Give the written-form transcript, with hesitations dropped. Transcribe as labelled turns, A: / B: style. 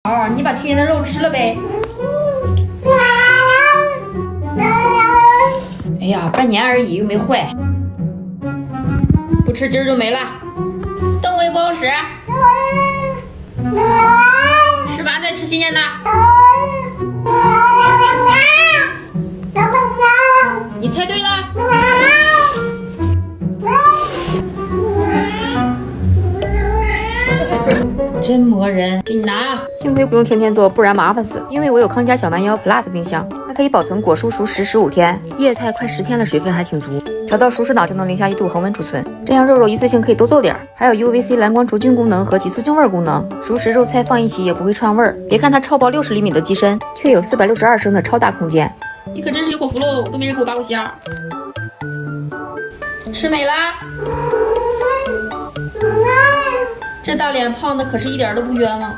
A: 哦，你把去年的肉吃了呗。哎呀，半年而已，又没坏。不吃今儿就没了。冻胃不好使。吃完再吃新鲜的。你猜对了。真磨人，给你拿。
B: 幸亏不用天天做，不然麻烦死。因为我有康佳小蛮腰 Plus 冰箱，它可以保存果蔬熟食15天，叶菜快10天了，水分还挺足。调到熟食档就能零下1度恒温储存，这样肉肉一次性可以多做点。还有 UVC 蓝光除菌功能和急促净味功能，熟食肉菜放一起也不会串味儿。别看它超薄60厘米的机身，却有462升的超大空间。
A: 你可真是有口福喽，都没人给我拔过虾。吃美了。这大脸胖的可是一点都不冤枉。